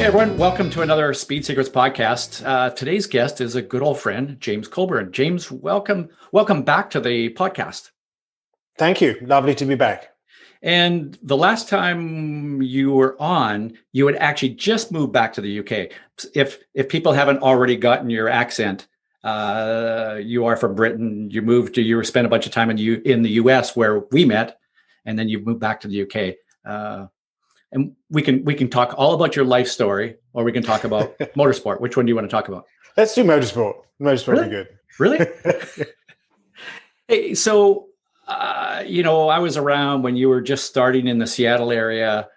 everyone, welcome to another Speed Secrets podcast. Today's guest is a good old friend, James Colborn. James, welcome back to the podcast. Thank you. Lovely to be back. And the last time you were on, you had actually just moved back to the UK. If people haven't already gotten your accent, you are from Britain. You spent a bunch of time in the US where we met, and then you moved back to the UK. And we can talk all about your life story, or we can talk about motorsport. Which one do you want to talk about? Let's do motorsport. Motorsport would be good. Really? Hey, so, I was around when you were just starting in the Seattle area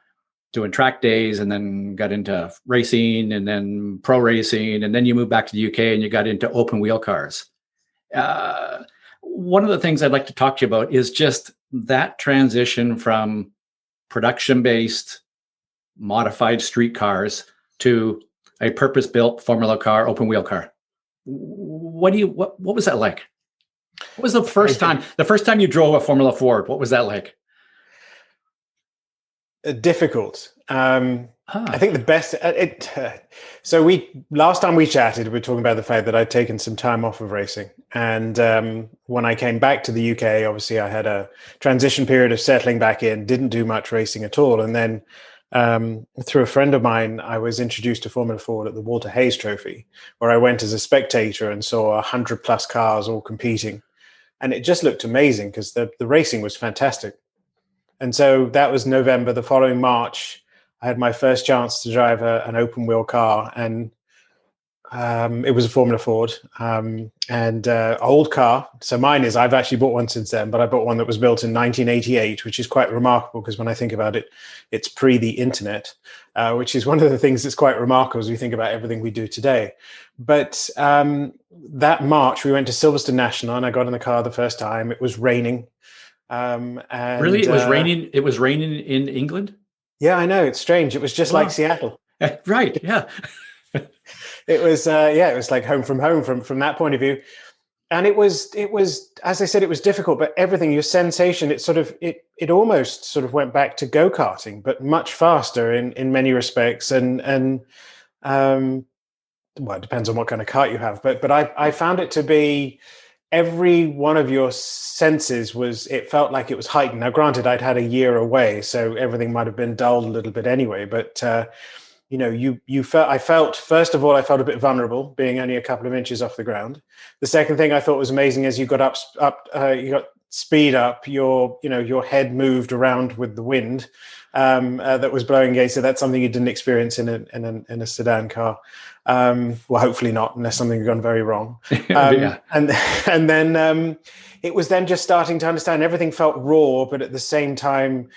doing track days, and then got into racing and then pro racing. And then you moved back to the UK and you got into open wheel cars. One of the things I'd like to talk to you about is just that transition from production-based modified street cars to a purpose-built Formula car, open wheel car. What was that like? What was the first time you drove a Formula Ford? What was that like? Difficult. I think the best. So last time we chatted, we were talking about the fact that I'd taken some time off of racing, and when I came back to the UK, obviously I had a transition period of settling back in. Didn't do much racing at all, and then through a friend of mine, I was introduced to Formula Ford at the Walter Hayes Trophy, where I went as a spectator and saw 100+ cars all competing, and it just looked amazing because the racing was fantastic. And so that was November. The following March, I had my first chance to drive an open wheel car, and it was a Formula Ford, and old car. So I've actually bought one since then, but I bought one that was built in 1988, which is quite remarkable because when I think about it, it's pre the internet, which is one of the things that's quite remarkable as we think about everything we do today. But that March, we went to Silverstone National, and I got in the car the first time. It was raining. And really, it was raining. It was raining in England. Yeah, I know. It's strange. It was just like Seattle. Right. Yeah. It was like home from that point of view. And it was, as I said, it was difficult, but everything, your sensation, it almost sort of went back to go-karting, but much faster in many respects. And well, it depends on what kind of kart you have, but I found it to be, every one of your senses it felt like it was heightened. Now, granted, I'd had a year away, so everything might have been dulled a little bit anyway. But I felt, first of all, I felt a bit vulnerable, being only a couple of inches off the ground. The second thing I thought was amazing is you got you got speed up. Your head moved around with the wind that was blowing against it. That's something you didn't experience in a sedan car. Well, hopefully not, unless something had gone very wrong. Yeah. And then it was then just starting to understand everything felt raw, but at the same time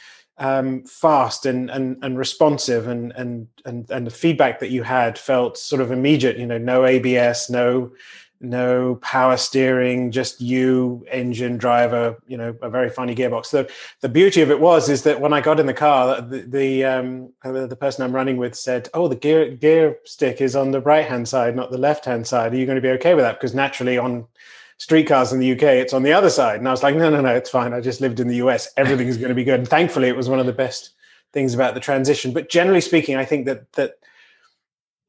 fast and responsive, and the feedback that you had felt sort of immediate. No ABS, no power steering, just you, engine, driver, a very funny gearbox. The beauty of it is that when I got in the car, the person I'm running with said, "Oh, the gear stick is on the right-hand side, not the left-hand side. Are you going to be okay with that?" Because naturally on street cars in the UK, it's on the other side. And I was like, no, it's fine. I just lived in the US. Everything is going to be good. And thankfully, it was one of the best things about the transition. But generally speaking, I think that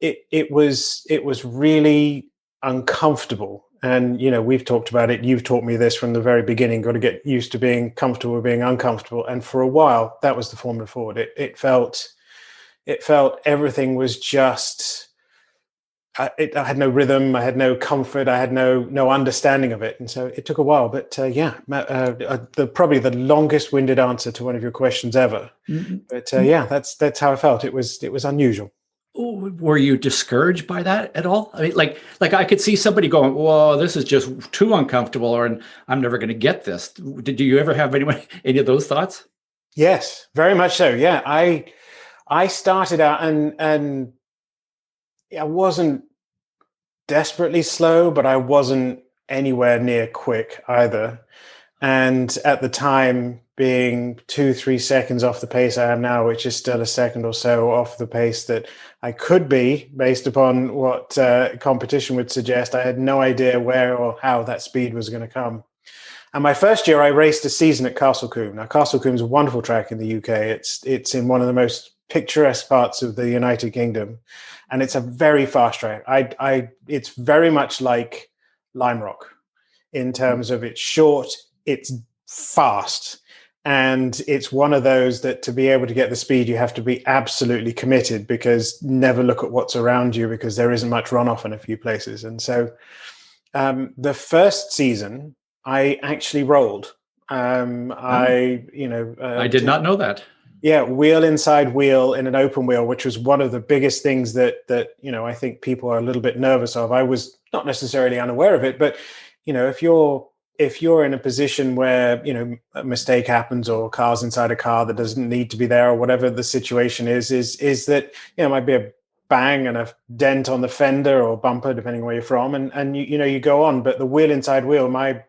it was really uncomfortable. And, we've talked about it. You've taught me this from the very beginning. Got to get used to being comfortable with being uncomfortable. And for a while, that was the Formula Ford. It felt everything was just, I had no rhythm. I had no comfort. I had no understanding of it. And so it took a while. But probably the longest winded answer to one of your questions ever. Mm-hmm. But that's how I felt. It was unusual. Were you discouraged by that at all? I mean, like I could see somebody going, "Whoa, this is just too uncomfortable," or "I'm never going to get this." Did you ever have any of those thoughts? Yes, very much so. Yeah, I started out and I wasn't desperately slow, but I wasn't anywhere near quick either. And at the time, being 2-3 seconds off the pace I am now, which is still a second or so off the pace that I could be based upon what competition would suggest, I had no idea where or how that speed was going to come. And my first year, I raced a season at Castle Combe. Now, Castle Combe is a wonderful track in the UK. It's in one of the most picturesque parts of the United Kingdom, and it's a very fast track. It's very much like Lime Rock in terms of it's short, it's fast, and it's one of those that to be able to get the speed, you have to be absolutely committed, because never look at what's around you, because there isn't much runoff in a few places. And so the first season, I actually rolled. I did not know that. Yeah, wheel inside wheel in an open wheel, which was one of the biggest things that I think people are a little bit nervous of. I was not necessarily unaware of it, but if you're in a position where a mistake happens, or cars inside a car that doesn't need to be there, or whatever the situation is that it might be a bang and a dent on the fender or bumper, depending on where you're from, and you go on. But the wheel inside wheel, my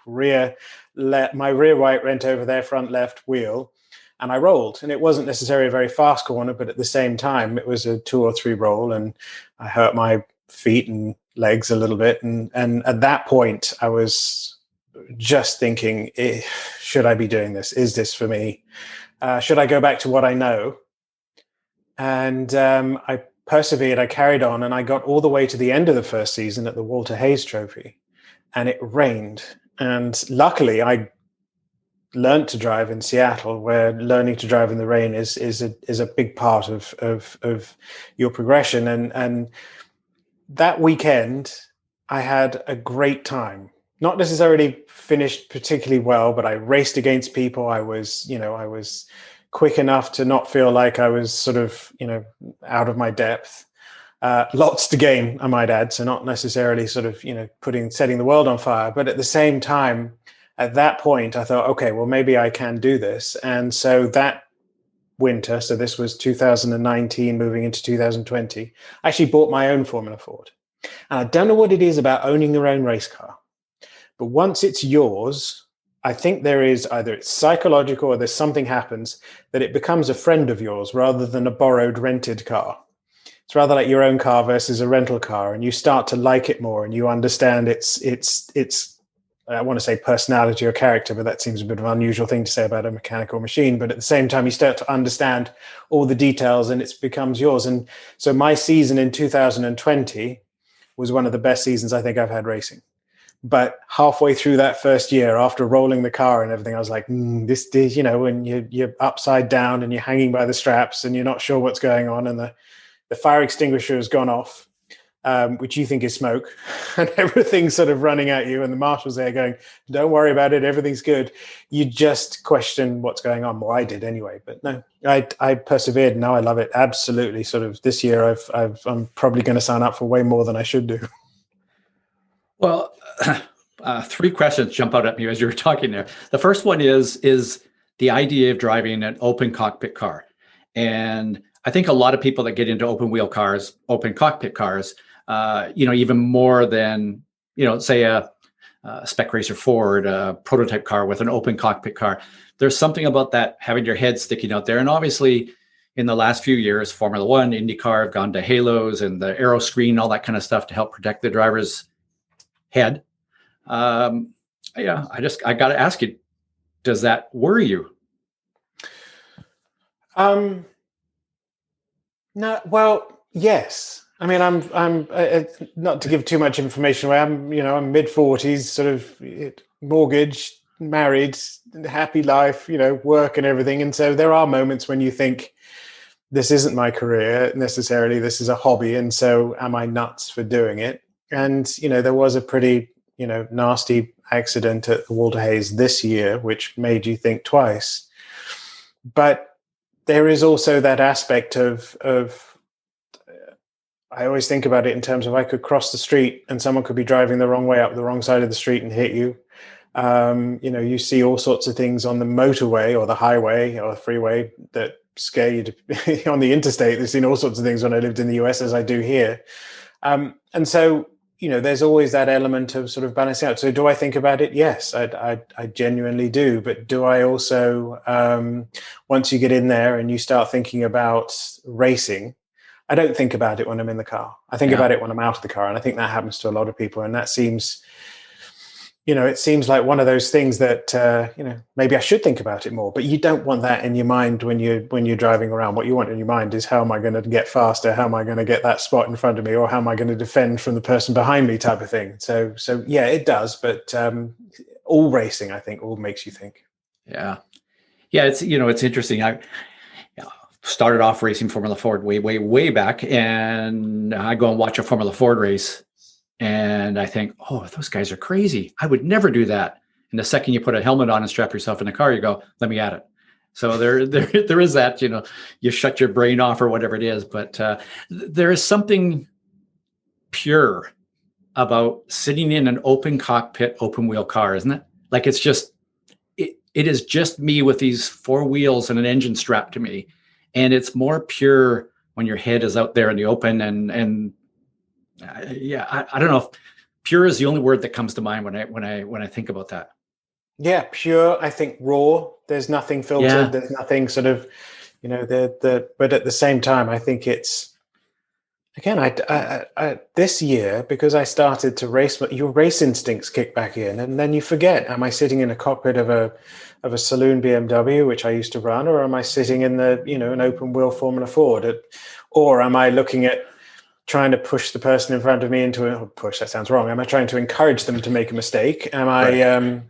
rear right went over their front left wheel, and I rolled. And it wasn't necessarily a very fast corner, but at the same time, it was a 2 or 3 roll, and I hurt my feet and legs a little bit. And at that point, I was just thinking, should I be doing this? Is this for me? Should I go back to what I know? And I persevered, I carried on, and I got all the way to the end of the first season at the Walter Hayes Trophy, and it rained. And luckily, I learned to drive in Seattle, where learning to drive in the rain is a big part of your progression. And that weekend, I had a great time. Not necessarily finished particularly well, but I raced against people. I was quick enough to not feel like I was sort of, out of my depth. Lots to gain, I might add. So not necessarily sort of, setting the world on fire. But at the same time, at that point, I thought, okay, well, maybe I can do this. And so that winter, so this was 2019 moving into 2020, I actually bought my own Formula Ford. And I don't know what it is about owning your own race car, but once it's yours, I think there is either it's psychological or there's something happens that it becomes a friend of yours rather than a borrowed, rented car. It's rather like your own car versus a rental car, and you start to like it more, and you understand its I want to say personality or character, but that seems a bit of an unusual thing to say about a mechanical machine. But at the same time, you start to understand all the details, and it becomes yours. And so my season in 2020 was one of the best seasons I think I've had racing. But halfway through that first year, after rolling the car and everything, I was like, this is, when you're upside down and you're hanging by the straps and you're not sure what's going on, and the fire extinguisher has gone off, which you think is smoke, and everything's sort of running at you, and the marshal's there going, don't worry about it, everything's good. You just question what's going on. Well, I did anyway, but no, I persevered, and now I love it. Absolutely. Sort of this year, I'm probably going to sign up for way more than I should do. Well, 3 questions jump out at me as you were talking there. The first one is the idea of driving an open cockpit car. And I think a lot of people that get into open wheel cars, open cockpit cars, even more than, say a spec racer Ford, a prototype car with an open cockpit car. There's something about that, having your head sticking out there. And obviously, in the last few years, Formula One, IndyCar have gone to halos and the aero screen, all that kind of stuff to help protect the driver's head. I got to ask you, does that worry you? No, well, yes. I mean, I'm not to give too much information away. I'm mid-40s, sort of mortgage, married, happy life, work and everything. And so there are moments when you think, this isn't my career necessarily. This is a hobby. And so am I nuts for doing it? And, there was a pretty, nasty accident at Walter Hayes this year, which made you think twice. But there is also that aspect of I always think about it in terms of I could cross the street and someone could be driving the wrong way up the wrong side of the street and hit you. You see all sorts of things on the motorway or the highway or the freeway that scare you on the interstate. I've seen all sorts of things when I lived in the US, as I do here. And so, there's always that element of sort of balancing out. So do I think about it? Yes, I genuinely do. But do I also, once you get in there and you start thinking about racing, I don't think about it when I'm in the car. I think about it when I'm out of the car. And I think that happens to a lot of people. And that seems, it seems like one of those things that maybe I should think about it more. But you don't want that in your mind when you're driving around. What you want in your mind is, how am I going to get faster? How am I going to get that spot in front of me? Or how am I going to defend from the person behind me? Type of thing. So yeah, it does. But all racing, I think, all makes you think. Yeah. It's it's interesting. I started off racing Formula Ford way back, and I go and watch a Formula Ford race. And I think, oh, those guys are crazy. I would never do that. And the second you put a helmet on and strap yourself in the car, you go, let me at it. So there is that, you shut your brain off or whatever it is. But there is something pure about sitting in an open cockpit, open wheel car, isn't it? Like, it's just, it is just me with these four wheels and an engine strapped to me. And it's more pure when your head is out there in the open and I don't know if pure is the only word that comes to mind when I think about that. Yeah, pure. I think raw. There's nothing filtered. Yeah. There's nothing sort of, but at the same time, I think it's, again, I this year, because I started to race, your race instincts kick back in, and then you forget: am I sitting in a cockpit of a saloon BMW, which I used to run, or am I sitting in an open wheel Formula Ford, or am I looking at trying to push the person in front of me into a push? That sounds wrong. Am I trying to encourage them to make a mistake? Am I,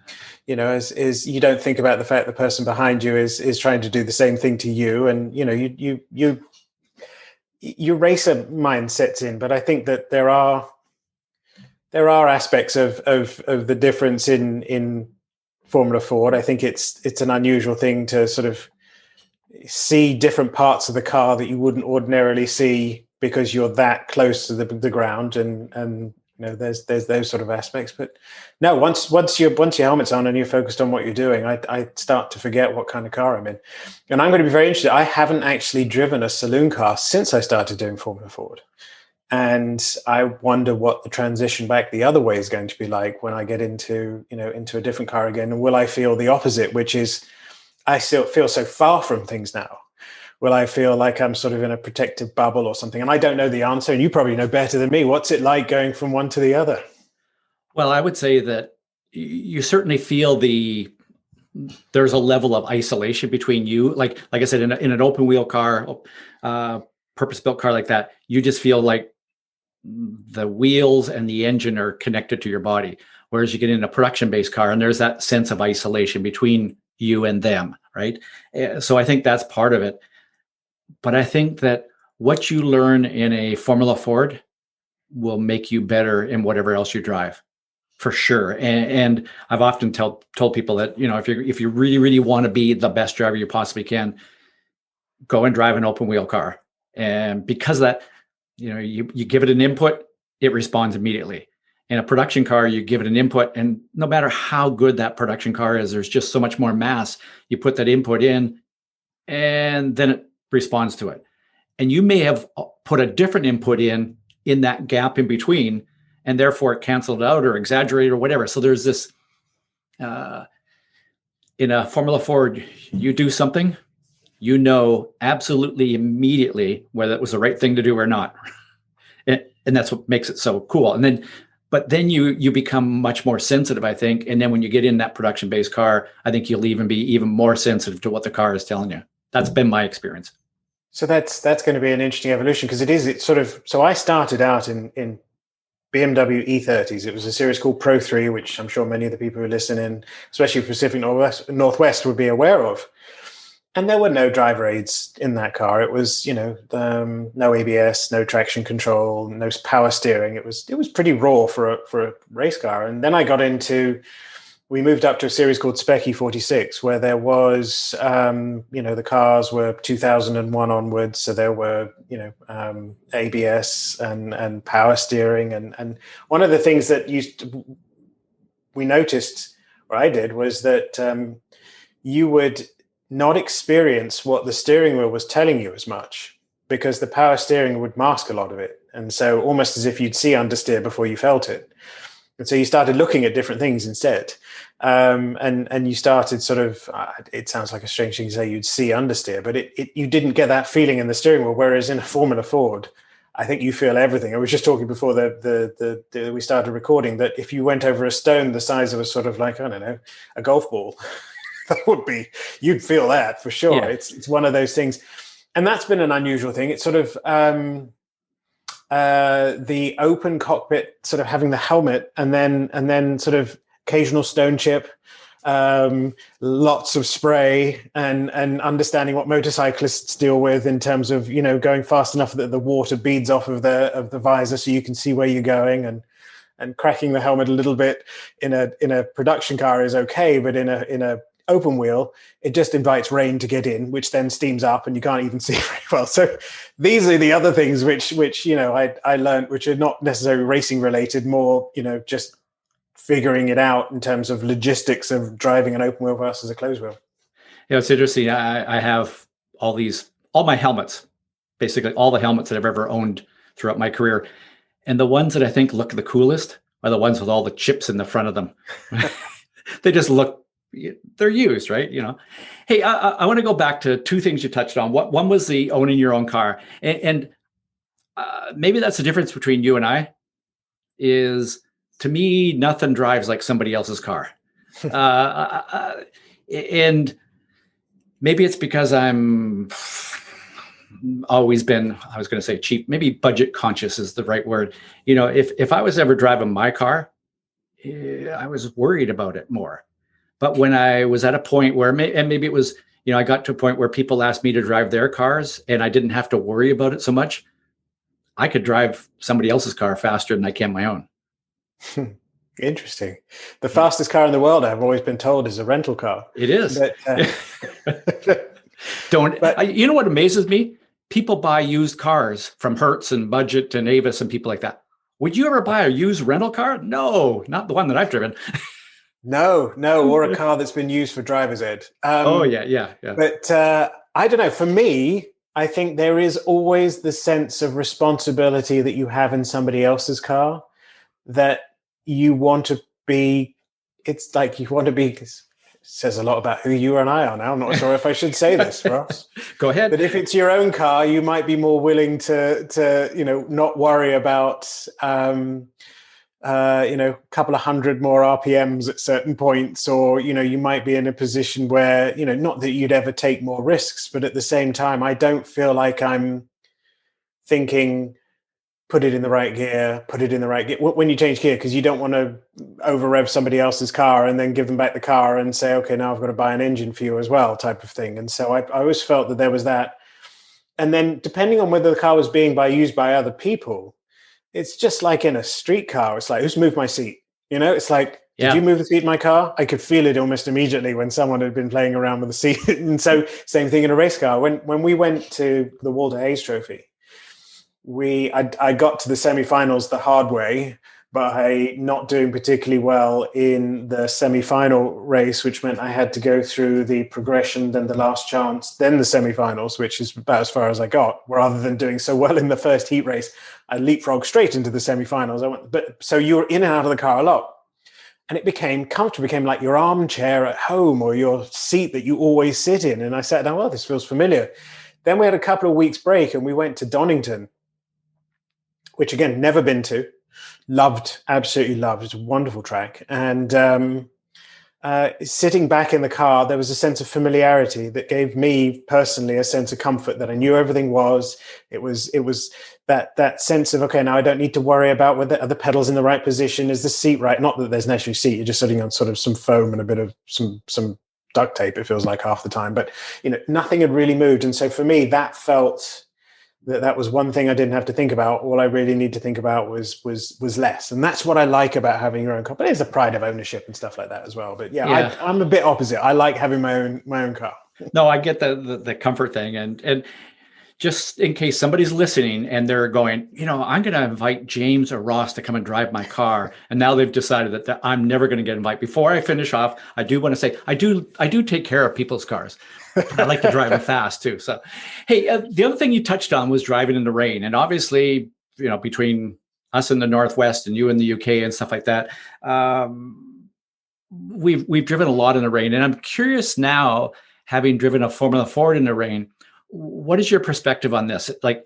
as you don't think about the fact the person behind you is trying to do the same thing to you, and your racer mind sets in. But I think that there are aspects of the difference in Formula Ford. I think it's an unusual thing to sort of see different parts of the car that you wouldn't ordinarily see, because you're that close to the ground, and there's those sort of aspects. But no, once your helmet's on and you're focused on what you're doing, I start to forget what kind of car I'm in. And I'm going to be very interested. I haven't actually driven a saloon car since I started doing Formula Ford, and I wonder what the transition back the other way is going to be like when I get into a different car again. And will I feel the opposite, which is I still feel so far from things now? Will I feel like I'm sort of in a protective bubble or something? And I don't know the answer, and you probably know better than me. What's it like going from one to the other? Well, I would say that you certainly feel there's a level of isolation between you. Like I said, in an open wheel car, purpose-built car like that, you just feel like the wheels and the engine are connected to your body. Whereas you get in a production-based car, and there's that sense of isolation between you and them, right? So I think that's part of it. But I think that what you learn in a Formula Ford will make you better in whatever else you drive, for sure. And I've often told people that, if you really, really want to be the best driver you possibly can, go and drive an open wheel car. And because of that, you give it an input, it responds immediately. In a production car, you give it an input, and no matter how good that production car is, there's just so much more mass. You put that input in, and then it responds to it. And you may have put a different input in that gap in between, and therefore it canceled out or exaggerated or whatever. So there's this, in a Formula Ford, you do something, absolutely immediately whether it was the right thing to do or not. And that's what makes it so cool. But then you become much more sensitive, I think. And then when you get in that production-based car, I think you'll be even more sensitive to what the car is telling you. That's been my experience. So that's going to be an interesting evolution, because it's sort of, so I started out in BMW E30s. It was a series called Pro 3, which I'm sure many of the people who listen in, especially Pacific Northwest, would be aware of. And there were no driver aids in that car. It was, no ABS, no traction control, no power steering. It was pretty raw for a race car. And then we moved up to a series called Spec E46, where there was, the cars were 2001 onwards. So there were, ABS and power steering. And one of the things that we noticed, or I did, was that you would not experience what the steering wheel was telling you as much, because the power steering would mask a lot of it. And so almost as if you'd see understeer before you felt it. And so you started looking at different things instead. And you started sort of, it sounds like a strange thing to say, you'd see understeer, but you didn't get that feeling in the steering wheel. Whereas in a Formula Ford, I think you feel everything. I was just talking before we started recording that if you went over a stone the size of a sort of like, I don't know, a golf ball, you'd feel that for sure. Yeah. It's one of those things. And that's been an unusual thing. It's sort of the open cockpit, sort of having the helmet and then sort of occasional stone chip, lots of spray, and understanding what motorcyclists deal with in terms of, going fast enough that the water beads off of the visor so you can see where you're going, and cracking the helmet a little bit in a production car is okay, but in a open wheel, it just invites rain to get in, which then steams up and you can't even see very well. So these are the other things which I learned, which are not necessarily racing related, more just figuring it out in terms of logistics of driving an open wheel versus a closed wheel. It's interesting. I have all my helmets, basically all the helmets that I've ever owned throughout my career. And the ones that I think look the coolest are the ones with all the chips in the front of them. They just look, they're used, right? Hey, I want to go back to two things you touched on. One was the owning your own car. And maybe that's the difference between you and I is, to me, nothing drives like somebody else's car. And maybe it's because I'm always been, I was going to say cheap, maybe budget conscious is the right word. If I was ever driving my car, I was worried about it more. But when I was at a point where, and maybe it was, I got to a point where people asked me to drive their cars and I didn't have to worry about it so much, I could drive somebody else's car faster than I can my own. Interesting. The fastest car in the world, I've always been told, is a rental car. It is. But, you know what amazes me? People buy used cars from Hertz and Budget and Avis and people like that. Would you ever buy a used rental car? No, not the one that I've driven. No, or a car that's been used for driver's ed. Yeah. But I don't know. For me, I think there is always the sense of responsibility that you have in somebody else's car that you want to be. It's like you want to be. It says a lot about who you and I are now. I'm not sure if I should say this, Ross. Go ahead. But if it's your own car, you might be more willing to not worry about a couple of hundred more RPMs at certain points, or you might be in a position where not that you'd ever take more risks, but at the same time, I don't feel like I'm thinking, put it in the right gear when you change gear, because you don't want to over rev somebody else's car and then give them back the car and say, okay, now I've got to buy an engine for you as well, type of thing. And so I always felt that there was that. And then depending on whether the car was being used by other people, it's just like in a street car. It's like, who's moved my seat? It's like, did you move the seat in my car? I could feel it almost immediately when someone had been playing around with the seat. And so same thing in a race car. When we went to the Walter Hayes Trophy, I got to the semi-finals the hard way by not doing particularly well in the semi-final race, which meant I had to go through the progression, then the last chance, then the semi-finals, which is about as far as I got. Rather than doing so well in the first heat race, I leapfrogged straight into the semi-finals. So you were in and out of the car a lot. And it became comfortable, became like your armchair at home or your seat that you always sit in. And I sat down, well, this feels familiar. Then we had a couple of weeks break and we went to Donington, which again, never been to. Loved, absolutely loved. It's a wonderful track. And sitting back in the car, there was a sense of familiarity that gave me personally a sense of comfort that I knew everything was. It was that sense of, okay, now I don't need to worry about whether are the pedals in the right position, is the seat right? Not that there's an actual seat, you're just sitting on sort of some foam and a bit of some duct tape, it feels like half the time. But nothing had really moved. And so for me, that felt that was one thing I didn't have to think about. All I really need to think about was less. And that's what I like about having your own car. But there's the pride of ownership and stuff like that as well. But yeah. I'm a bit opposite. I like having my own car. No, I get the comfort thing. And just in case somebody's listening and they're going, I'm going to invite James or Ross to come and drive my car. And now they've decided that I'm never going to get invited. Before I finish off, I do want to say, I do take care of people's cars. I like to drive them fast too. So, hey, the other thing you touched on was driving in the rain. And obviously, between us in the Northwest and you in the UK and stuff like that, we've driven a lot in the rain. And I'm curious now, having driven a Formula Ford in the rain, what is your perspective on this? Like,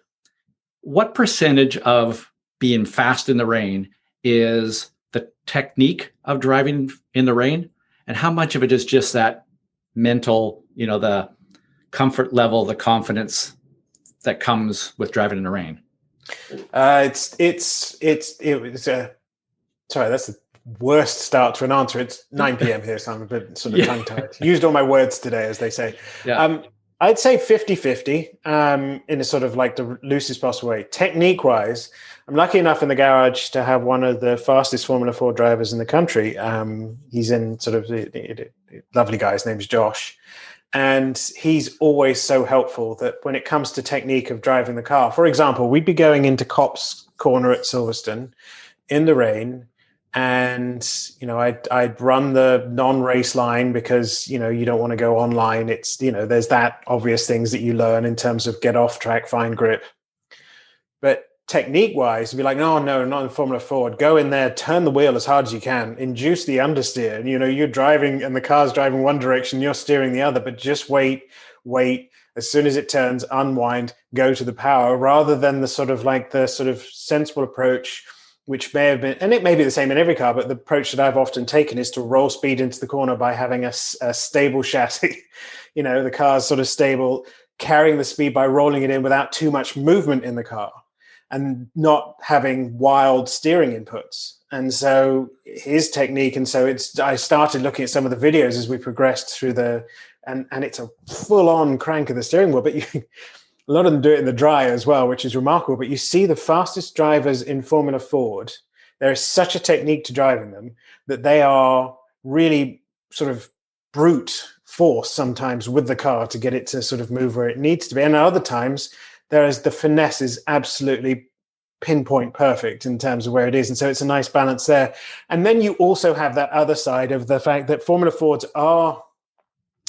what percentage of being fast in the rain is the technique of driving in the rain, and how much of it is just that mental, the comfort level, the confidence that comes with driving in the rain? Sorry, that's the worst start to an answer. It's 9 p.m. here, so I'm a bit sort of tongue-tied. Used all my words today, as they say. Yeah. I'd say 50-50 in a sort of like the loosest possible way. Technique-wise, I'm lucky enough in the garage to have one of the fastest Formula Ford drivers in the country. He's in sort of the lovely guy. His name's Josh. And he's always so helpful that when it comes to technique of driving the car, for example, we'd be going into Copse Corner at Silverstone in the rain, and I'd run the non-race line because you don't want to go online. It's there's that obvious things that you learn in terms of get off track, find grip. But technique wise, be like, no, not in Formula Ford. Go in there, turn the wheel as hard as you can, induce the understeer. And you're driving and the car's driving one direction, you're steering the other, but just wait. As soon as it turns, unwind, go to the power, rather than the sort of sensible approach, which may have been, and it may be the same in every car, but the approach that I've often taken is to roll speed into the corner by having a stable chassis. The car's sort of stable, carrying the speed by rolling it in without too much movement in the car and not having wild steering inputs. And so his technique, and so I started looking at some of the videos as we progressed through and it's a full-on crank of the steering wheel, but a lot of them do it in the dry as well, which is remarkable. But you see the fastest drivers in Formula Ford, there is such a technique to driving them that they are really sort of brute force sometimes with the car to get it to sort of move where it needs to be. And other times, the finesse is absolutely pinpoint perfect in terms of where it is. And so it's a nice balance there. And then you also have that other side of the fact that Formula Fords are,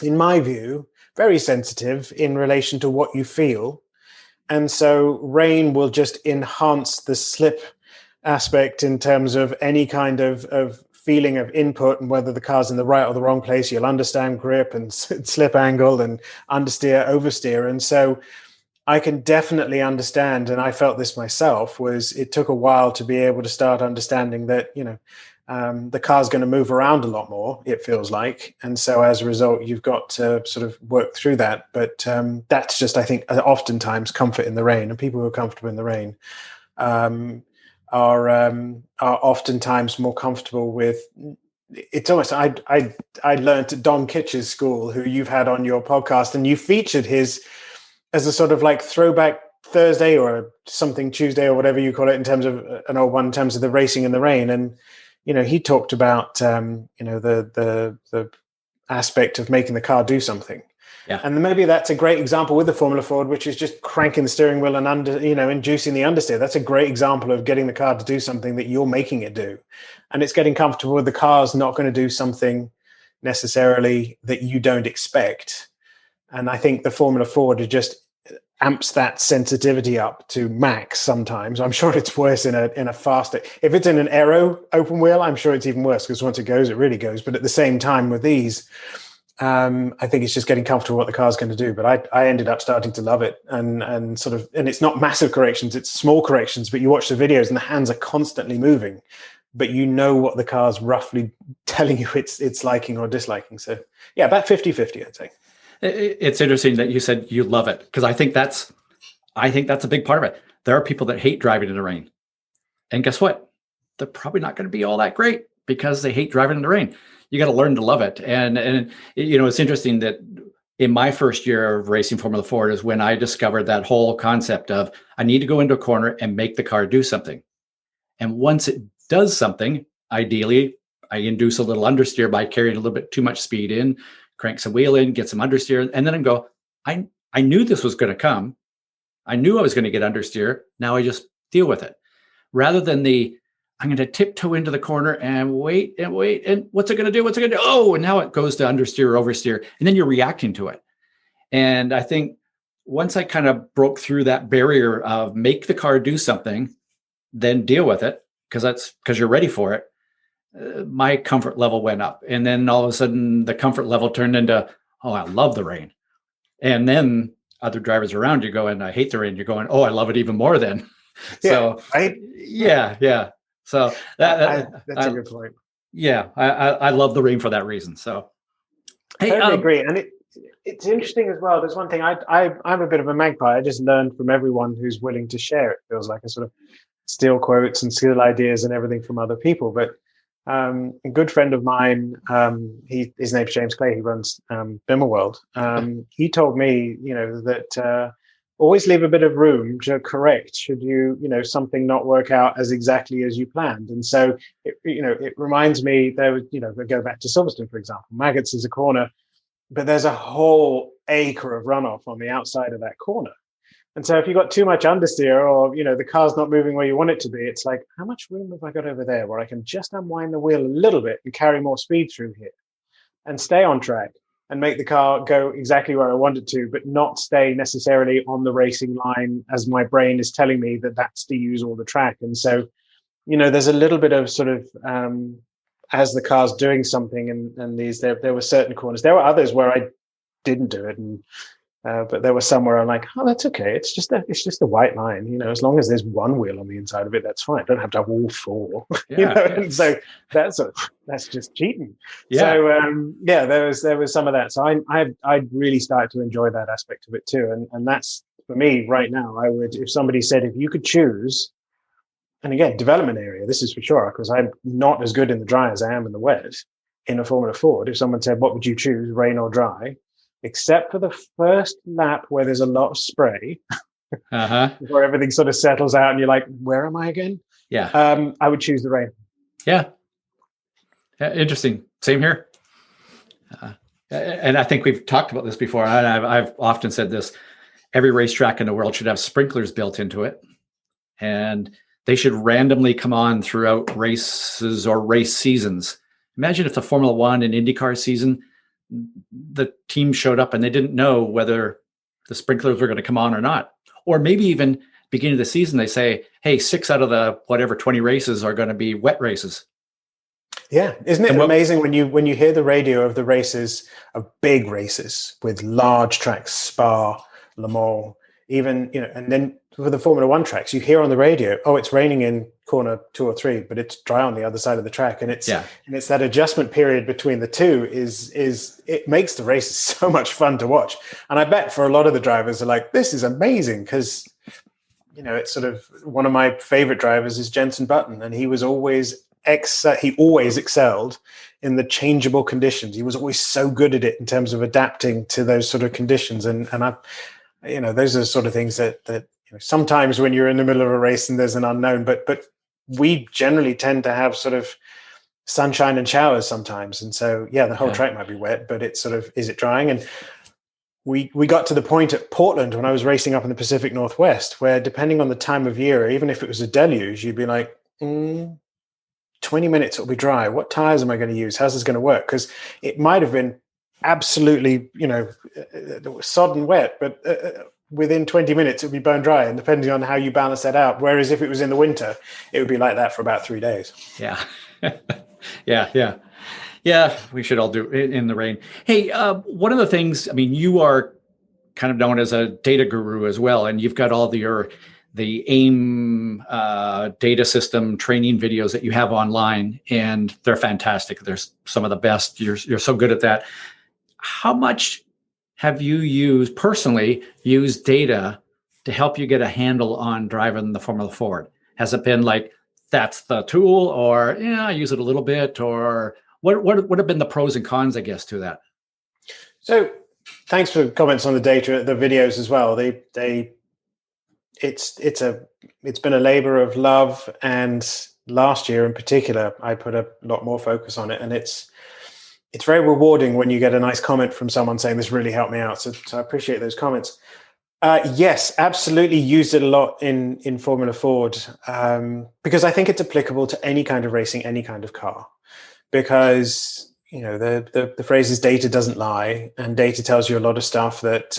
in my view, very sensitive in relation to what you feel. And so rain will just enhance the slip aspect in terms of any kind of feeling of input, and whether the car's in the right or the wrong place, you'll understand grip and slip angle and understeer, oversteer. And so I can definitely understand, and I felt this myself, it took a while to be able to start understanding that, the car's going to move around a lot more, it feels like. And so as a result, you've got to sort of work through that. But that's just, I think, oftentimes comfort in the rain, and people who are comfortable in the rain are oftentimes more comfortable with. It's almost, I learned at Don Kitch's school, who you've had on your podcast, and you featured his as a sort of like throwback Thursday or something Tuesday or whatever you call it, in terms of an old one, in terms of the racing in the rain. And he talked about the aspect of making the car do something. Yeah. And maybe that's a great example with the Formula Ford, which is just cranking the steering wheel and inducing the understeer. That's a great example of getting the car to do something that you're making it do. And it's getting comfortable with the car's not going to do something necessarily that you don't expect. And I think the Formula Ford just amps that sensitivity up to max sometimes. I'm sure it's worse in a faster. If it's in an aero open wheel, I'm sure it's even worse, because once it goes, it really goes. But at the same time with these, I think it's just getting comfortable what the car's going to do. But I ended up starting to love it, and it's not massive corrections, it's small corrections, but you watch the videos and the hands are constantly moving, but what the car's roughly telling you it's liking or disliking. So yeah, about 50-50, I'd say. It's interesting that you said you love it, because I think that's a big part of it. There are people that hate driving in the rain, and guess what? They're probably not going to be all that great because they hate driving in the rain. You got to learn to love it. And it's interesting that in my first year of racing Formula Ford is when I discovered that whole concept of I need to go into a corner and make the car do something. And once it does something, ideally, I induce a little understeer by carrying a little bit too much speed in, crank some wheel in, get some understeer, and then I go, I knew this was going to come. I knew I was going to get understeer. Now I just deal with it. Rather than I'm going to tiptoe into the corner and wait, and what's it going to do? What's it going to do? Oh, and now it goes to understeer or oversteer, and then you're reacting to it. And I think once I kind of broke through that barrier of make the car do something, then deal with it, because you're ready for it, my comfort level went up. And then all of a sudden the comfort level turned into, oh, I love the rain. And then other drivers around you going, I hate the rain. You're going, oh, I love it even more then. So, yeah. So that's a good point. Yeah, I love the rain for that reason. So, I totally agree. And it's interesting as well. There's one thing I'm a bit of a magpie. I just learn from everyone who's willing to share. It feels like I sort of steal quotes and steal ideas and everything from other people. But a good friend of mine, his name's James Clay. He runs BimmerWorld. He told me, that always leave a bit of room to correct should something not work out as exactly as you planned. And so it reminds me there was, go back to Silverstone, for example. Maggots is a corner, but there's a whole acre of runoff on the outside of that corner. And so if you've got too much understeer or, the car's not moving where you want it to be, it's like, how much room have I got over there where I can just unwind the wheel a little bit and carry more speed through here and stay on track and make the car go exactly where I want it to, but not stay necessarily on the racing line as my brain is telling me that that's to use all the track. And so, there's a little bit of sort of, as the car's doing something and there were certain corners. There were others where I didn't do it. And but there was some where I'm like, oh, that's okay. It's just a white line, as long as there's one wheel on the inside of it, that's fine. I don't have to have all four, And so that's just cheating. Yeah. So there was some of that. So I really started to enjoy that aspect of it too. And that's for me right now. I would, if somebody said, if you could choose, and again, development area, this is for sure, because I'm not as good in the dry as I am in the wet in a Formula Ford. If someone said, what would you choose, rain or dry? Except for the first lap where there's a lot of spray, where everything sort of settles out and you're like, where am I again? Yeah. I would choose the rain. Yeah. Interesting. Same here. And I think we've talked about this before. I've often said this. Every racetrack in the world should have sprinklers built into it. And they should randomly come on throughout races or race seasons. Imagine if the Formula One and IndyCar season, the team showed up and they didn't know whether the sprinklers were going to come on or not. Or maybe even beginning of the season, they say, hey, 6 out of the whatever 20 races are going to be wet races. Yeah. Isn't it amazing when you hear the radio of the races, of big races with large tracks, Spa, Le Mans, even, and then for the Formula One tracks, you hear on the radio, oh, it's raining in corner 2 or 3, but it's dry on the other side of the track. And it's that adjustment period between the two is it makes the races so much fun to watch. And I bet for a lot of the drivers are like, this is amazing, because it's sort of one of my favorite drivers is Jenson Button, and he was always he always excelled in the changeable conditions. He was always so good at it in terms of adapting to those sort of conditions. And I those are the sort of things that sometimes when you're in the middle of a race and there's an unknown, but we generally tend to have sort of sunshine and showers sometimes. And so, the whole track might be wet, but it's sort of, is it drying? And we got to the point at Portland when I was racing up in the Pacific Northwest, where depending on the time of year, even if it was a deluge, you'd be like, 20 minutes, it'll be dry. What tires am I going to use? How's this going to work? Because it might have been absolutely, sodden wet, but within 20 minutes, it would be bone dry. And depending on how you balance that out, whereas if it was in the winter, it would be like that for about 3 days. Yeah. Yeah. We should all do it in the rain. Hey, one of the things, you are kind of known as a data guru as well, and you've got all the AIM data system training videos that you have online, and they're fantastic. They're some of the best. You're so good at that. How much have you personally used data to help you get a handle on driving the Formula Ford? Has it been like, that's the tool, or I use it a little bit, or what have been the pros and cons, I guess, to that? So thanks for comments on the data, the videos as well. It's been a labor of love, and last year in particular, I put a lot more focus on it, and it's very rewarding when you get a nice comment from someone saying this really helped me out. So I appreciate those comments. Yes, absolutely used it a lot in Formula Ford, because I think it's applicable to any kind of racing, any kind of car, because the phrase is data doesn't lie, and data tells you a lot of stuff that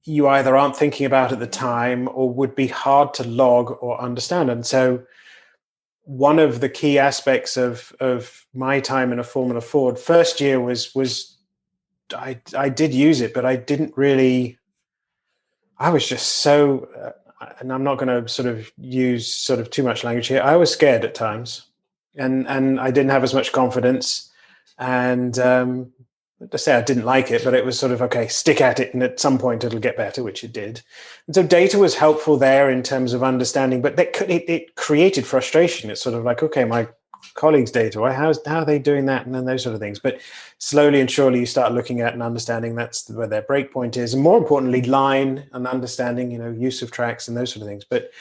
you either aren't thinking about at the time or would be hard to log or understand. And so one of the key aspects of my time in a Formula Ford first year was I did use it, but I didn't really. I was just so, and I'm not going to sort of use sort of too much language here. I was scared at times, and I didn't have as much confidence, and to say I didn't like it, but it was sort of, okay, stick at it, and at some point it'll get better, which it did. And so data was helpful there in terms of understanding, but it created frustration. It's sort of like, okay, my colleagues' data, how are they doing that, and then those sort of things. But slowly and surely you start looking at and understanding that's where their break point is, and more importantly, line and understanding, use of tracks and those sort of things. But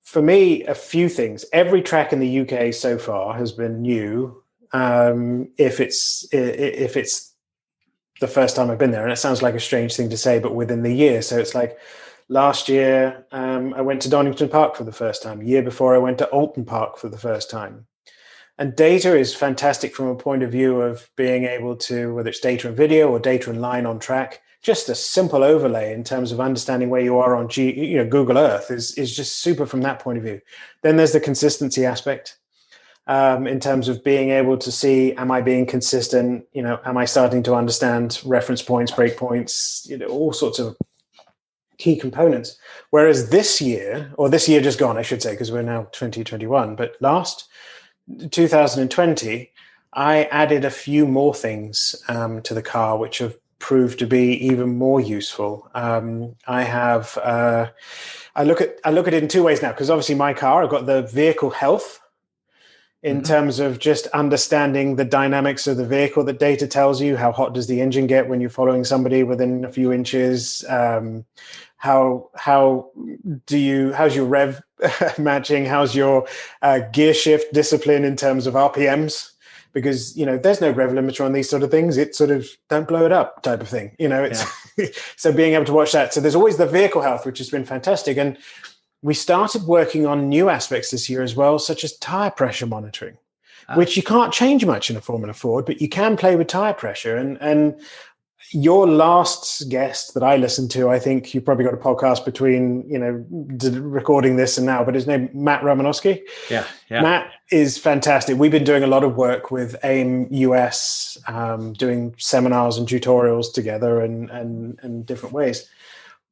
for me, a few things. Every track in the UK so far has been new. If it's the first time I've been there, and it sounds like a strange thing to say, but within the year. So it's like last year, I went to Donington Park for the first time. Year before, I went to Alton Park for the first time. And data is fantastic from a point of view of being able to, whether it's data and video or data and line on track, just a simple overlay in terms of understanding where you are on Google Earth is just super from that point of view. Then there's the consistency aspect. In terms of being able to see, am I being consistent? Am I starting to understand reference points, break points, all sorts of key components. Whereas this year just gone, I should say, because we're now 2021, but last 2020, I added a few more things to the car, which have proved to be even more useful. I look at it in two ways now, because obviously my car, I've got the vehicle health, in terms of just understanding the dynamics of the vehicle. That data tells you how hot does the engine get when you're following somebody within a few inches. How's your rev matching? How's your gear shift discipline in terms of RPMs? Because there's no rev limiter on these sort of things. It's sort of don't blow it up type of thing. So being able to watch that. So there's always the vehicle health, which has been fantastic. And we started working on new aspects this year as well, such as tire pressure monitoring, which you can't change much in a Formula Ford, but you can play with tire pressure. And your last guest that I listened to, I think you probably got a podcast between, recording this and now, but his name, Matt Romanowski. Yeah. Matt is fantastic. We've been doing a lot of work with AIM US, doing seminars and tutorials together and different ways.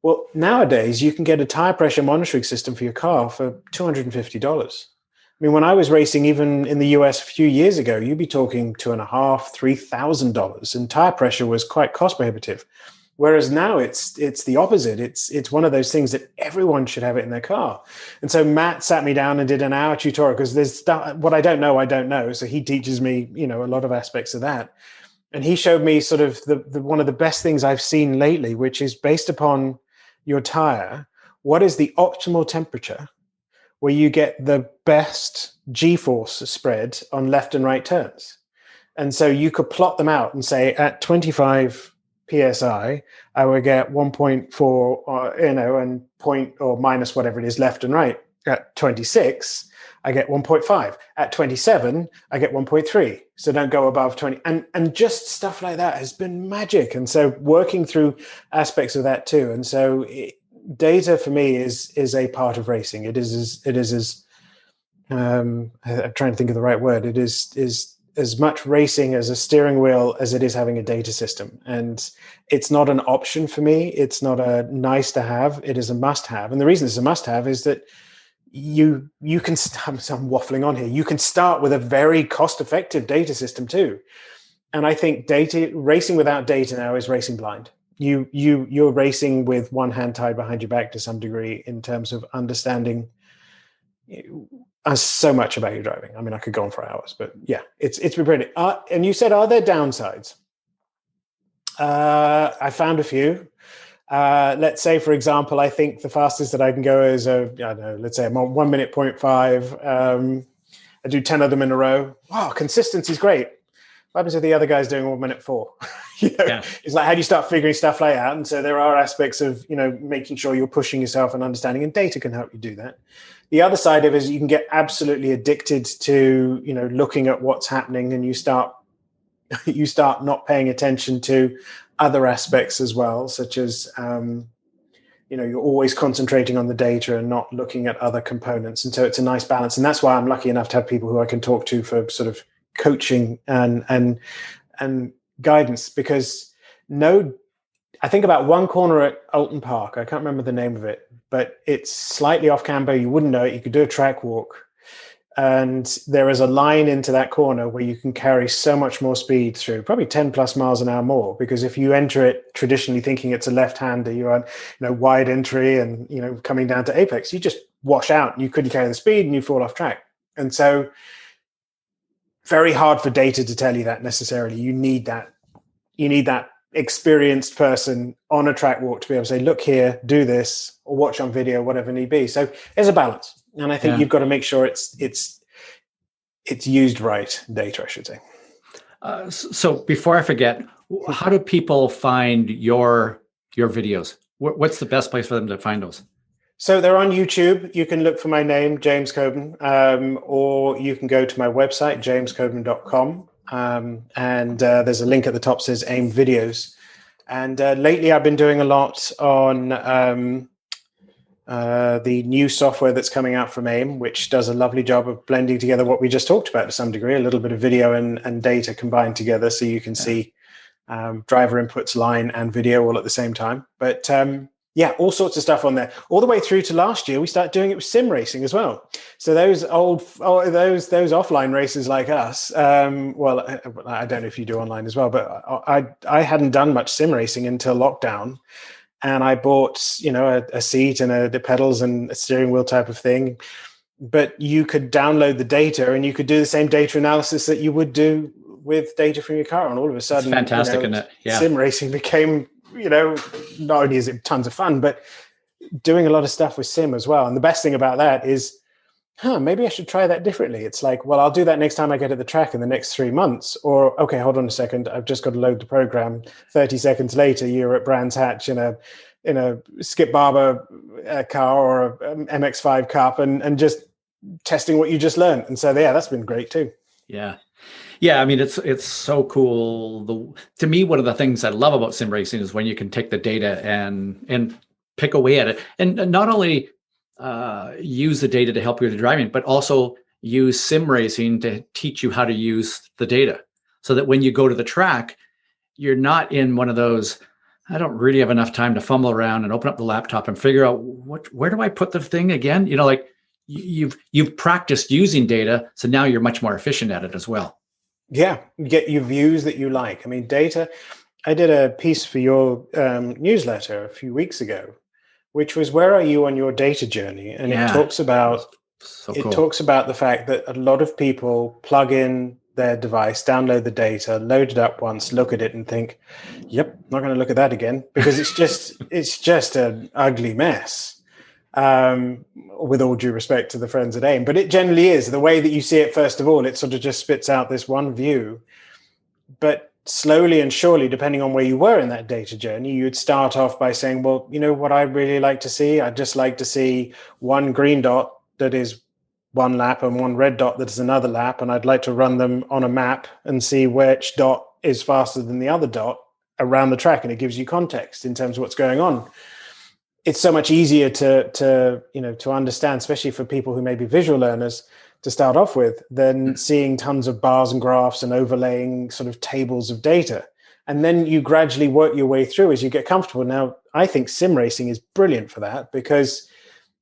Well, nowadays you can get a tire pressure monitoring system for your car for $250. I mean, when I was racing, even in the US a few years ago, you'd be talking $2,500, $3,000, and tire pressure was quite cost prohibitive. Whereas now it's the opposite. It's one of those things that everyone should have it in their car. And so Matt sat me down and did an hour tutorial, because there's stuff, what I don't know. So he teaches me, a lot of aspects of that. And he showed me sort of the one of the best things I've seen lately, which is based upon your tire, what is the optimal temperature where you get the best G-force spread on left and right turns. And so you could plot them out and say at 25 PSI, I would get 1.4, and point or minus whatever it is left and right. At 26, I get 1.5. At 27, I get 1.3. So don't go above 20. And just stuff like that has been magic. And so working through aspects of that too. And so data for me is a part of racing. It is I'm trying to think of the right word. It is as much racing as a steering wheel as it is having a data system. And it's not an option for me. It's not a nice to have. It is a must have. And the reason it's a must have is that you can, I'm waffling on here. You can start with a very cost-effective data system too. And I think racing without data now is racing blind. You're racing with one hand tied behind your back to some degree in terms of understanding so much about your driving. I mean, I could go on for hours, but yeah, it's been brilliant. And you said, are there downsides? I found a few. Let's say, for example, I think the fastest that I can go is let's say I'm on 1 minute 0.5. I do 10 of them in a row. Wow, consistency is great. What happens if the other guy's doing 1 minute 4? It's like, how do you start figuring stuff like that? And so there are aspects of, making sure you're pushing yourself and understanding, and data can help you do that. The other side of it is you can get absolutely addicted to, looking at what's happening, and you start not paying attention to other aspects as well, such as, you're always concentrating on the data and not looking at other components. And so it's a nice balance. And that's why I'm lucky enough to have people who I can talk to for sort of coaching and guidance, because I think about one corner at Alton Park. I can't remember the name of it, but it's slightly off camber. You wouldn't know it. You could do a track walk. And there is a line into that corner where you can carry so much more speed through, probably 10 plus miles an hour more. Because if you enter it traditionally thinking it's a left-hander, you're on, wide entry and, coming down to apex, you just wash out and you couldn't carry the speed and you fall off track. And so very hard for data to tell you that necessarily. You need that experienced person on a track walk to be able to say, look here, do this, or watch on video, whatever need be. So there's a balance. And I think you've got to make sure it's used right, data, I should say. So before I forget, how do people find your videos? What's the best place for them to find those? So they're on YouTube. You can look for my name, James Coben, or you can go to my website, jamescoben.com. And there's a link at the top that says AIM Videos. And lately I've been doing a lot on the new software that's coming out from AIM, which does a lovely job of blending together what we just talked about to some degree, a little bit of video and data combined together, so you can see driver inputs, line and video all at the same time. But all sorts of stuff on there. All the way through to last year, we started doing it with sim racing as well. So those those offline racers like us, I don't know if you do online as well, but I hadn't done much sim racing until lockdown. And I bought, a seat and the pedals and a steering wheel type of thing. But you could download the data and you could do the same data analysis that you would do with data from your car. And all of a sudden, it's fantastic, isn't it? Yeah. Sim racing became, not only is it tons of fun, but doing a lot of stuff with sim as well. And the best thing about that is, maybe I should try that differently. It's like, well, I'll do that next time I get at the track in the next 3 months. Or, okay, hold on a second. I've just got to load the program. 30 seconds later, you're at Brands Hatch in a Skip Barber car or a MX-5 Cup and just testing what you just learned. And so, that's been great too. Yeah. Yeah, I mean, it's so cool. To me, one of the things I love about sim racing is when you can take the data and pick away at it. And not only use the data to help you with driving, but also use sim racing to teach you how to use the data, so that when you go to the track, you're not in one of those, I don't really have enough time to fumble around and open up the laptop and figure out where do I put the thing again? Like you've practiced using data, so now you're much more efficient at it as well. Yeah, you get your views that you like. I mean, data. I did a piece for your newsletter a few weeks ago, which was where are you on your data journey? And it talks about talks about the fact that a lot of people plug in their device, download the data, load it up once, look at it, and think, "Yep, not going to look at that again," because it's just an ugly mess. With all due respect to the friends at AIM, but it generally is the way that you see it. First of all, it sort of just spits out this one view, but slowly and surely, depending on where you were in that data journey, you'd start off by saying, well, what I'd really like to see, I'd just like to see one green dot that is one lap and one red dot that is another lap, and I'd like to run them on a map and see which dot is faster than the other dot around the track, and it gives you context in terms of what's going on. It's so much easier to understand, especially for people who may be visual learners, to start off with, than seeing tons of bars and graphs and overlaying sort of tables of data. And then you gradually work your way through as you get comfortable. Now, I think sim racing is brilliant for that, because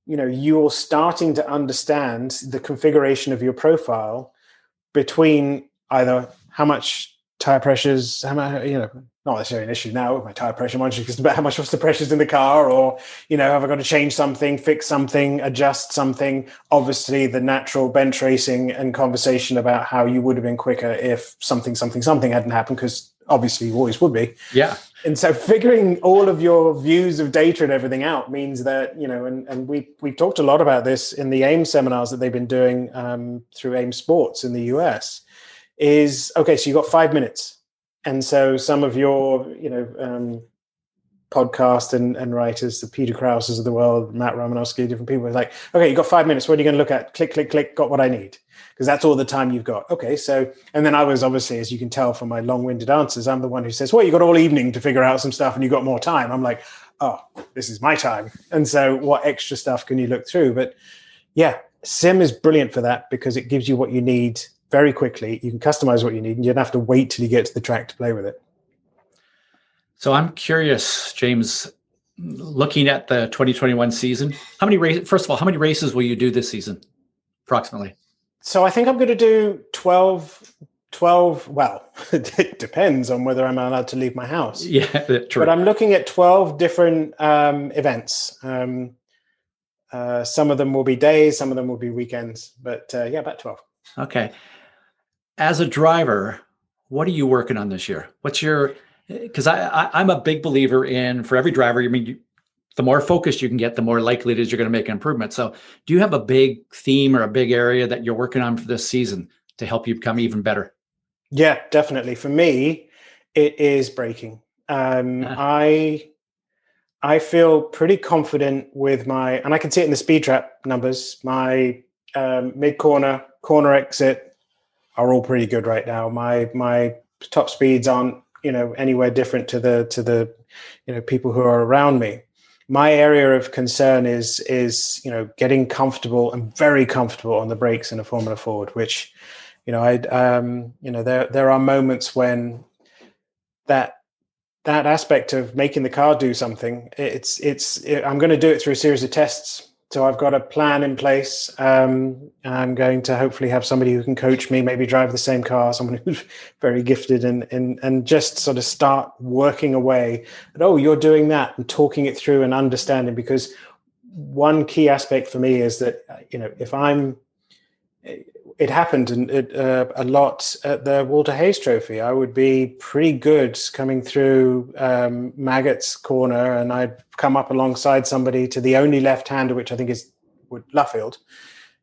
you're starting to understand the configuration of your profile between either how much tire pressures, how much, not necessarily an issue now with my tire pressure monitor, because it's about how much was the pressures in the car, or, have I got to change something, fix something, adjust something? Obviously, the natural bench racing and conversation about how you would have been quicker if something hadn't happened, because obviously you always would be. Yeah. And so figuring all of your views of data and everything out means that, and we've talked a lot about this in the AIM seminars that they've been doing through AIM Sports in the US, is, okay, so you've got 5 minutes. And so some of your, podcast and writers, the Peter Krauses of the world, Matt Romanowski, different people are like, okay, you've got 5 minutes. What are you going to look at? Click, click, click, got what I need. Because that's all the time you've got. Okay, so, and then I was obviously, as you can tell from my long-winded answers, I'm the one who says, well, you got all evening to figure out some stuff and you got more time. I'm like, oh, this is my time. And so what extra stuff can you look through? But yeah, sim is brilliant for that, because it gives you what you need very quickly. You can customize what you need, and you don't have to wait till you get to the track to play with it. So I'm curious, James, looking at the 2021 season, how many races, first of all, how many races will you do this season, approximately? So I think I'm going to do 12, well, it depends on whether I'm allowed to leave my house. Yeah, true. But I'm looking at 12 different events. Some of them will be days, some of them will be weekends, but yeah, about 12. Okay. As a driver, what are you working on this year? What's your, because I'm a big believer in, for every driver, I mean, the more focused you can get, the more likely it is you're going to make an improvement. So do you have a big theme or a big area that you're working on for this season to help you become even better? Yeah, definitely. For me, it is braking. I feel pretty confident with my, and I can see it in the speed trap numbers, my mid-corner, corner exit are all pretty good right now. My top speeds aren't, anywhere different to the people who are around me. My area of concern is getting comfortable and very comfortable on the brakes in a Formula Ford, which, there are moments when that aspect of making the car do something, I'm going to do it through a series of tests. So I've got a plan in place. I'm going to hopefully have somebody who can coach me, maybe drive the same car, someone who's very gifted, and just sort of start working away at, oh, you're doing that, and talking it through and understanding. Because one key aspect for me is that, it happened a lot at the Walter Hayes Trophy. I would be pretty good coming through Maggott's corner, and I'd come up alongside somebody to the only left-hander, which I think is Luffield.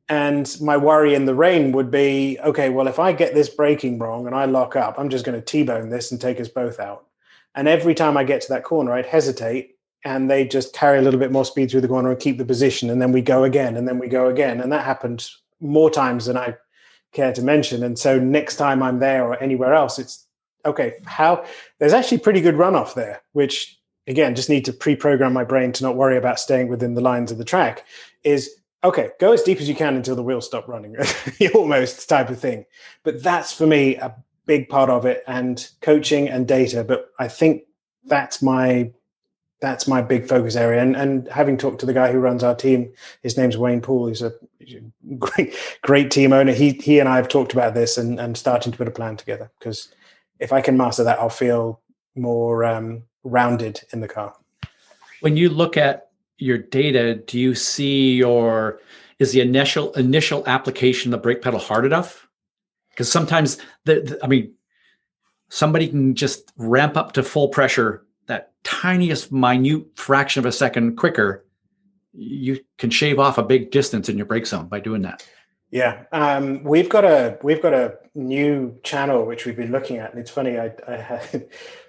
And my worry in the rain would be, okay, well, if I get this braking wrong and I lock up, I'm just going to T-bone this and take us both out. And every time I get to that corner, I'd hesitate, and they just carry a little bit more speed through the corner and keep the position. And then we go again, and then we go again. And that happened more times than I care to mention. And so next time I'm there or anywhere else, it's okay, there's actually pretty good runoff there, which again, just need to pre-program my brain to not worry about staying within the lines of the track, is okay, go as deep as you can until the wheels stop running, almost type of thing. But that's for me a big part of it, and coaching and data. But I think that's my big focus area. And having talked to the guy who runs our team, his name's Wayne Poole. He's a great team owner. He and I have talked about this and starting to put a plan together, because if I can master that, I'll feel more rounded in the car. When you look at your data, do you see is the initial application of the brake pedal hard enough? Because sometimes somebody can just ramp up to full pressure that tiniest minute fraction of a second quicker. You can shave off a big distance in your brake zone by doing that. Yeah, we've got a new channel which we've been looking at, and it's funny.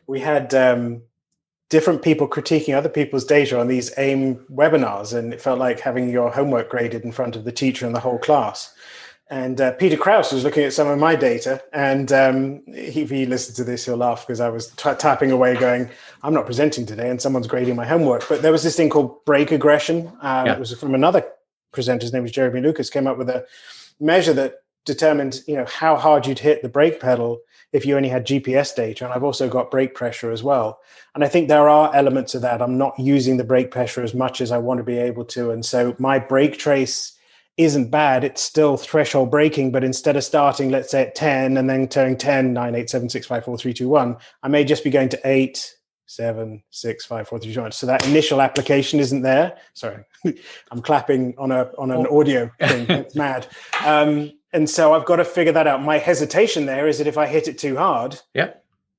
We had different people critiquing other people's data on these AIM webinars, and it felt like having your homework graded in front of the teacher and the whole class. And Peter Krause was looking at some of my data, and if he listens to this, he'll laugh, because I was tapping away going, I'm not presenting today, and someone's grading my homework. But there was this thing called brake aggression. It was from another presenter, his name was Jeremy Lucas, came up with a measure that determined, how hard you'd hit the brake pedal if you only had GPS data. And I've also got brake pressure as well. And I think there are elements of that. I'm not using the brake pressure as much as I want to be able to. And so my brake trace isn't bad. It's still threshold braking, but instead of starting, let's say at 10 and then turning 10, 9, 8, 7, 6, 5, 4, 3, 2, 1, I may just be going to 8, 7, 6, 5, 4, 3, 2, 1. So that initial application isn't there. Sorry, I'm clapping on an audio thing. It's mad. And so I've got to figure that out. My hesitation there is that if I hit it too hard,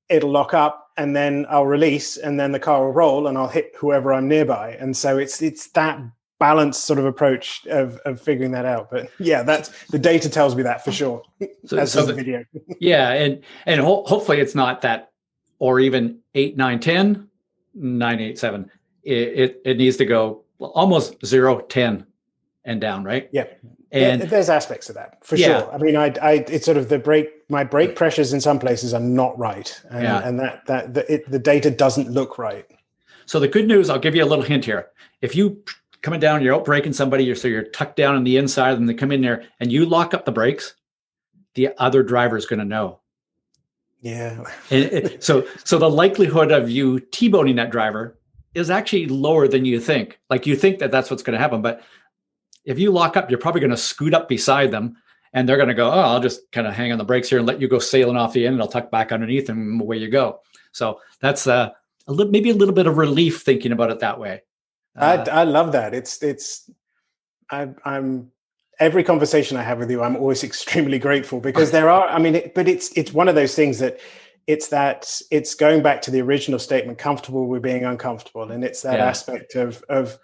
it'll lock up, and then I'll release, and then the car will roll, and I'll hit whoever I'm nearby. And so it's that balanced sort of approach of figuring that out. But yeah, that's the data tells me that for sure. So the video. Yeah, and hopefully it's not that, or even 8, 9, 10, 9, 8, 7. It needs to go almost 0, 10 and down, right? Yeah. And there's aspects of that for sure. I mean, it's sort of my brake pressures in some places are not right, and the data doesn't look right. So the good news, I'll give you a little hint here. If you coming down, you're out braking somebody, so you're tucked down on the inside, and they come in there, and you lock up the brakes, the other driver is going to know. Yeah. So the likelihood of you T-boning that driver is actually lower than you think. Like you think that that's what's going to happen, but if you lock up, you're probably going to scoot up beside them, and they're going to go, "Oh, I'll just kind of hang on the brakes here and let you go sailing off the end, and I'll tuck back underneath, and away you go." So that's maybe a little bit of relief thinking about it that way. I love that. I'm every conversation I have with you, I'm always extremely grateful, because there are, I mean, but it's one of those things that it's going back to the original statement, comfortable with being uncomfortable. And it's that aspect of,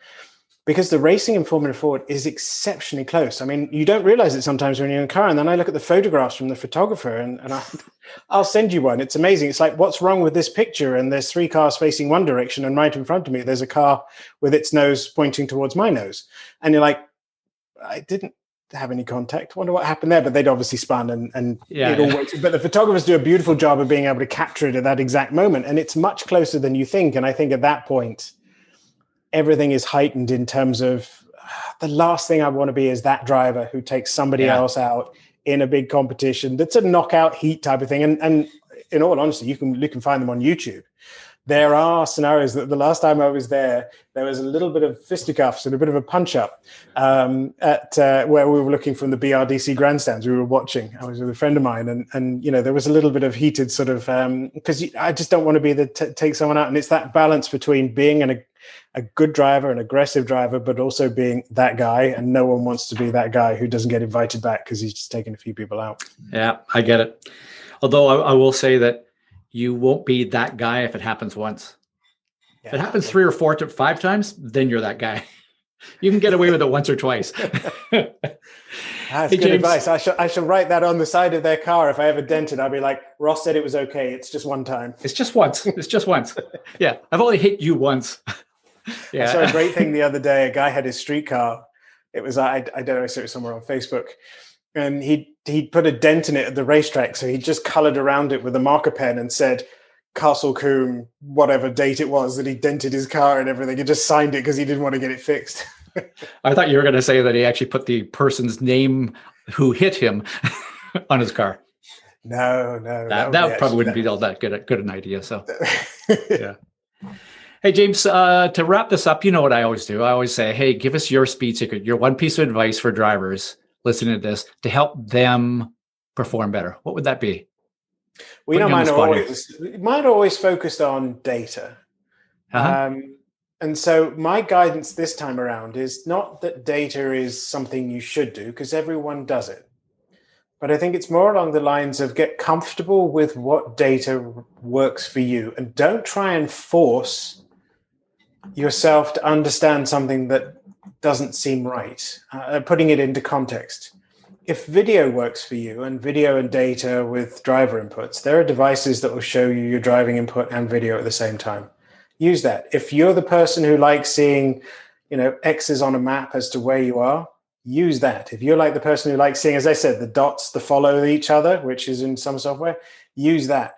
because the racing in Formula Ford is exceptionally close. I mean, you don't realize it sometimes when you're in a car, and then I look at the photographs from the photographer and I'll send you one. It's amazing. It's like, what's wrong with this picture? And there's 3 cars facing one direction, and right in front of me, there's a car with its nose pointing towards my nose. And you're like, I didn't have any contact. Wonder what happened there. But they'd obviously spun and it all works. But the photographers do a beautiful job of being able to capture it at that exact moment. And it's much closer than you think. And I think at that point, everything is heightened in terms of the last thing I want to be is that driver who takes somebody else out in a big competition. That's a knockout heat type of thing. And in all honesty, you can find them on YouTube. There are scenarios that the last time I was there was a little bit of fisticuffs and a bit of a punch up at where we were looking from the BRDC grandstands. We were watching. I was with a friend of mine, and there was a little bit of heated sort of because I just don't want to be take someone out, and it's that balance between being a good driver, an aggressive driver, but also being that guy, and no one wants to be that guy who doesn't get invited back because he's just taking a few people out. Yeah, I get it. Although I will say that you won't be that guy if it happens once. Yeah. If it happens 3 or 4 to 5 times, then you're that guy. You can get away with it once or twice. That's good advice. I shall write that on the side of their car. If I ever dent it, I'll be like, Ross said it was okay. It's just one time. It's just once. It's just once. Yeah. I've only hit you once. Yeah. I saw a great thing the other day. A guy had his street car. It was, I don't know, I saw it somewhere on Facebook. And he'd put a dent in it at the racetrack. So he just colored around it with a marker pen and said, Castle Combe, whatever date it was that he dented his car and everything. He just signed it because he didn't want to get it fixed. I thought you were going to say that he actually put the person's name who hit him on his car. No. That probably wouldn't be all that good an idea. So, yeah. Hey, James, to wrap this up, you know what I always do. I always say, hey, give us your speed secret, your one piece of advice for drivers listening to this to help them perform better. What would that be? Well, mine are always focused on data. Uh-huh. And so my guidance this time around is not that data is something you should do, because everyone does it. But I think it's more along the lines of get comfortable with what data works for you, and don't try and force yourself to understand something that doesn't seem right. Putting it into context. If video works for you, and video and data with driver inputs, there are devices that will show you your driving input and video at the same time. Use that. If you're the person who likes seeing, X's on a map as to where you are, use that. If you're like the person who likes seeing, as I said, the dots that follow each other, which is in some software, use that.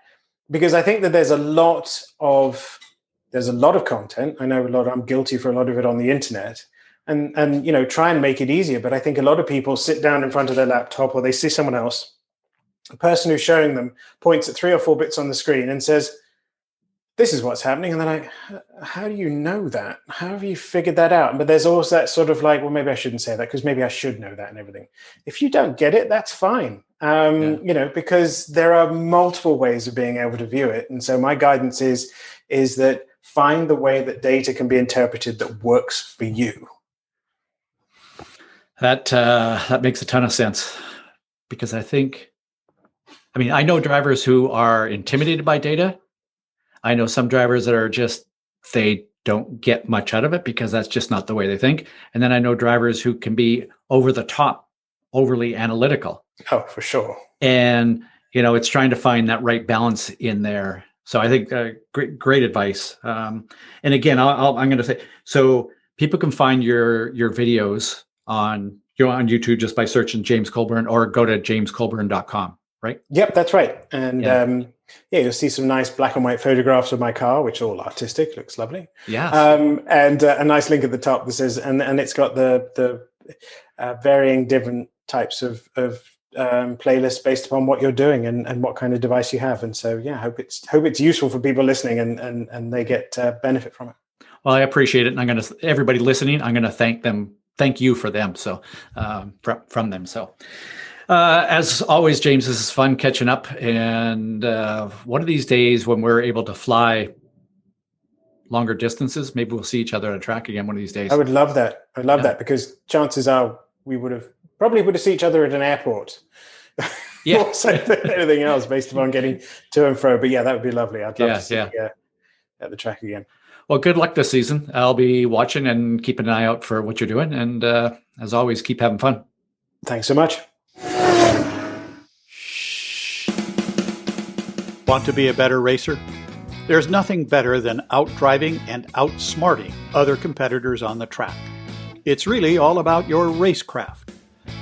Because I think that there's a lot of content. I know I'm guilty for a lot of it on the internet. And try and make it easier. But I think a lot of people sit down in front of their laptop, or they see someone else, a person who's showing them points at 3 or 4 bits on the screen and says, this is what's happening. And they're like, how do you know that? How have you figured that out? But there's also that sort of like, well, maybe I shouldn't say that because maybe I should know that and everything. If you don't get it, that's fine. Because there are multiple ways of being able to view it. And so my guidance is that find the way that data can be interpreted that works for you. That makes a ton of sense, because I know drivers who are intimidated by data. I know some drivers that are they don't get much out of it because that's just not the way they think. And then I know drivers who can be over the top, overly analytical. Oh, for sure. And, it's trying to find that right balance in there. So I think great advice. And again, I'm going to say, so people can find your videos on YouTube just by searching James Colborn, or go to jamescolborn.com, right? Yep, that's right. And you'll see some nice black and white photographs of my car, which are all artistic, looks lovely. Yeah. And a nice link at the top that says, and it's got the varying different types of playlists based upon what you're doing and what kind of device you have. And so, yeah, hope it's useful for people listening and they get benefit from it. Well, I appreciate it. And everybody listening, I'm going to thank you for them. So from them. So as always, James, this is fun catching up. And one of these days when we're able to fly longer distances, maybe we'll see each other at a track again one of these days. I would love that. I'd love that, because chances are we would have seen each other at an airport. Yeah. More so than anything else, based upon getting to and fro. But yeah, that would be lovely. I'd love to see you at the track again. Well, good luck this season. I'll be watching and keeping an eye out for what you're doing. And as always, keep having fun. Thanks so much. Want to be a better racer? There's nothing better than outdriving and outsmarting other competitors on the track. It's really all about your racecraft.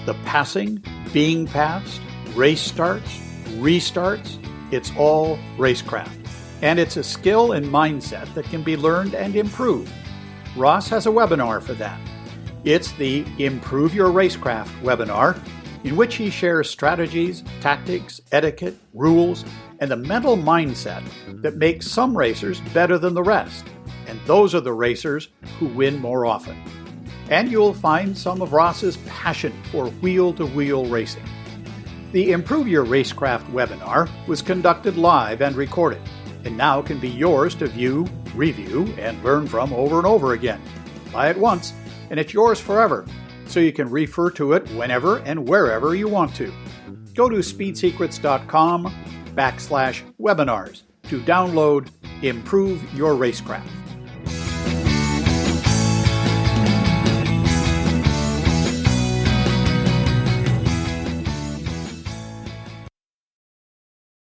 The passing, being passed, race starts, restarts, it's all racecraft. And it's a skill and mindset that can be learned and improved. Ross has a webinar for that. It's the Improve Your Racecraft webinar, in which he shares strategies, tactics, etiquette, rules, and the mental mindset that makes some racers better than the rest. And those are the racers who win more often. And you'll find some of Ross's passion for wheel-to-wheel racing. The Improve Your Racecraft webinar was conducted live and recorded, and now can be yours to view, review, and learn from over and over again. Buy it once, and it's yours forever, so you can refer to it whenever and wherever you want to. Go to speedsecrets.com/webinars to download Improve Your Racecraft.